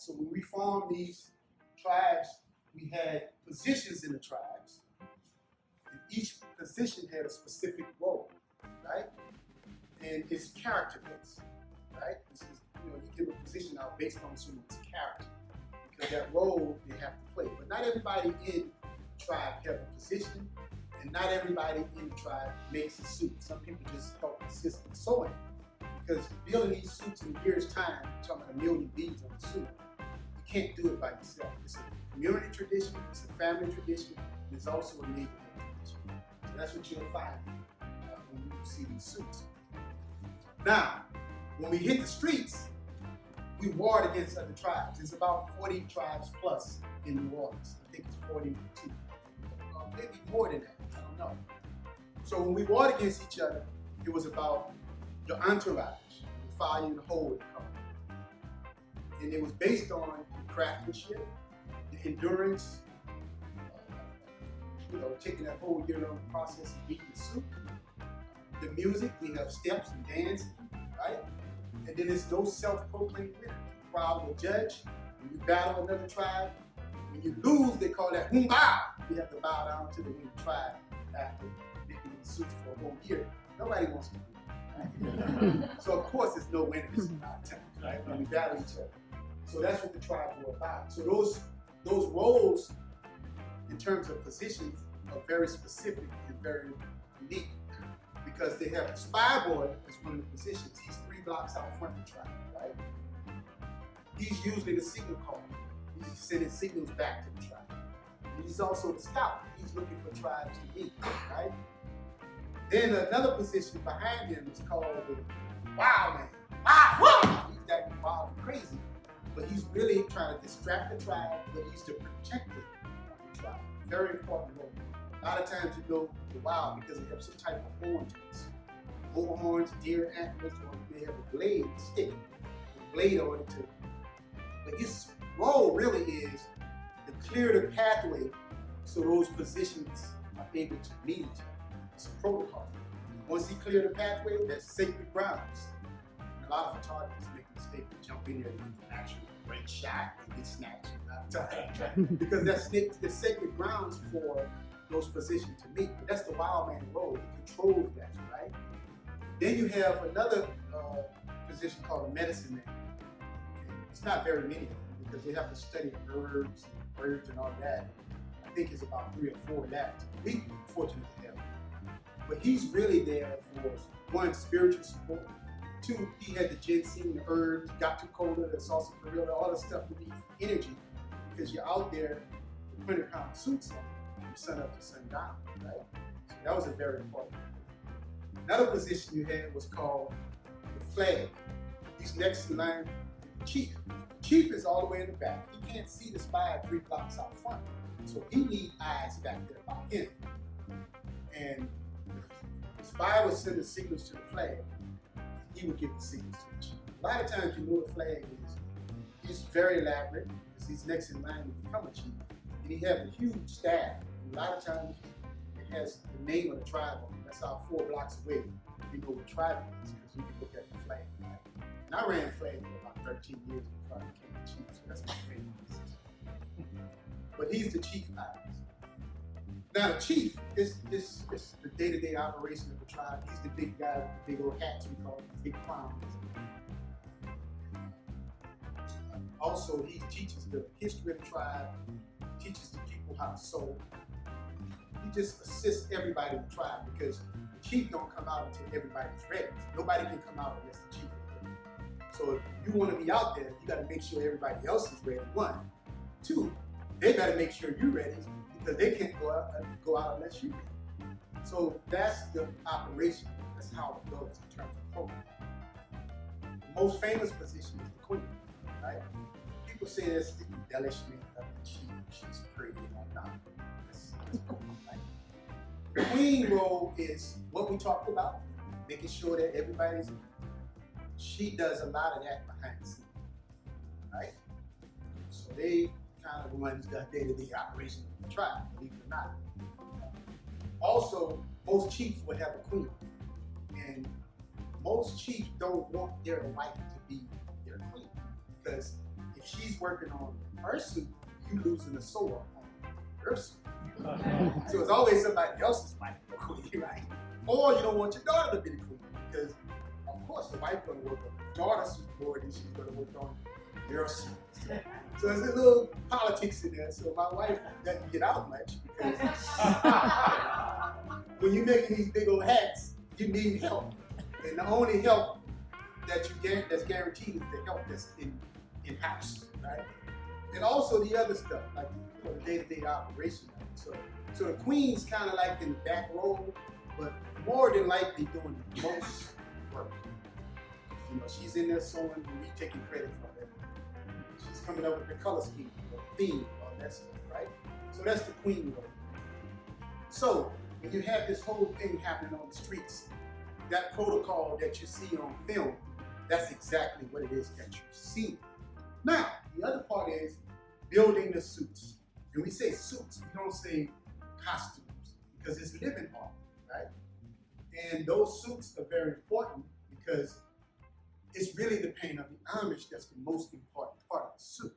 So when we formed these tribes, we had positions in the tribes, and each position had a specific role, right? And it's character-based, right? This is, you give a position out based on someone's character, because that role they have to play. But not everybody in the tribe have a position, and not everybody in the tribe makes a suit. Some people just help assist in sewing, because building these suits in a year's time, you're talking about 1 million beads on a suit, you can't do it by yourself. It's a community tradition, it's a family tradition, and it's also a neighborhood tradition. So that's what you'll find when you see these suits. Now, when we hit the streets, we warred against other tribes. There's about 40 tribes plus in New Orleans. I think it's 42. Maybe more than that, I don't know. So when we warred against each other, it was about your entourage, the fire in the hole, and it was based on the craftsmanship, the endurance, taking that whole year-long process of beating the suit. The music, we have steps and dance, right? And then there's no self-proclaimed winner. The crowd will judge. When you battle another tribe, when you lose, they call that bow. You have to bow down to the winning tribe after making the suits for a whole year. Nobody wants to do that, right? So of course there's no winners in our time, right? When we battle each other. So that's what the tribes were about. So those roles, in terms of positions, are very specific and very unique, because they have the spy boy as one of the positions. He's 3 blocks out front of the tribe, right? He's usually the signal caller. He's sending signals back to the tribe. He's also the scout. He's looking for tribes to meet, right? Then another position behind him is called the wild man. Wow! He's that wild and crazy, but he's really trying to distract the tribe, but he's the protector of the tribe. Very important role. A lot of times you go the wild because they have some type of horn to it. Bull horns, deer antlers, or they have a blade, a stick, with a blade on it too. But his role really is to clear the pathway so those positions are able to meet each other. It's a protocol. Once he cleared the pathway, that's sacred grounds. And a lot of photographers make a mistake to jump in there and use an actual great shot and get snatched out of time. Because that's the sacred grounds for those positions to meet. But that's the wild man role. He controls that, right? Then you have another position called a medicine man. It's not very many of them because they have to study herbs and all that. I think it's about 3 or 4 left. We fortunate to have him. But he's really there for, 1, spiritual support. 2, he had the ginseng, the herbs, Gato Cola, the salsa perilla, all the stuff you need for energy, because you're out there with 100-pound suits on from sun up to sundown, right? So that was a very important. Another position you had was called the flag. He's next in line, the chief. The chief is all the way in the back. He can't see the spy 3 blocks out front, so he needs eyes back there about him. And the spy would send the signals to the flag. He would give the signals to the chief. A lot of times you know the flag is very elaborate because he's next in line to become a chief. And he has a huge staff. And a lot of times it has the name of the tribe on it. That's how 4 blocks away you know what tribe it is, because you can look at the flag. Right? And I ran flag for about 13 years before I became the chief, so that's my favorite position. But he's the chief eyes. Now the chief is the day-to-day operation of the tribe. He's the big guy with the big old hats, we call him, big crowns. Also, he teaches the history of the tribe, teaches the people how to sew. He just assists everybody in the tribe, because the chief don't come out until everybody's ready. Nobody can come out unless the chief is ready. So if you want to be out there, you got to make sure everybody else is ready, 1. 2, they got to make sure you're ready, because they can't go out unless you're ready. So that's the operation. That's how it goes in terms of program. The most famous position is the queen, right? People say that's the embellishment of the chief. She's pretty and whatnot. That's cool, right? The queen role is what we talked about, making sure that everybody's. She does a lot of that behind the scenes, right? So they kind of runs the day-to-day operation of the tribe, believe it or not. Also, most chiefs would have a queen, and most chiefs don't want their wife to be their queen, because if if she's working on her suit, you losing the sword on her suit. So it's always somebody else's wife to be the queen, right? Or you don't want your daughter to be the queen because, of course, the wife going to work on the daughter's suit more than she's going to work on your suit. So there's a little politics in there. So my wife doesn't get out much because when you're making these big old hats, you need help. And the only help that you get that's guaranteed is the help that's in house, right? And also the other stuff, like the day-to-day operation. So the queen's kind of like in the back row, but more than likely doing the most work. You know, she's in there sewing and we taking credit for that. She's coming up with the color scheme, the theme, all that stuff, right? So that's the queen role. So when you have this whole thing happening on the streets, that protocol that you see on film, that's exactly what it is that you see. Now, the other part is building the suits. When we say suits, we don't say costumes because it's living art, right? And those suits are very important because it's really the paint of the homage that's the most important part of the suit.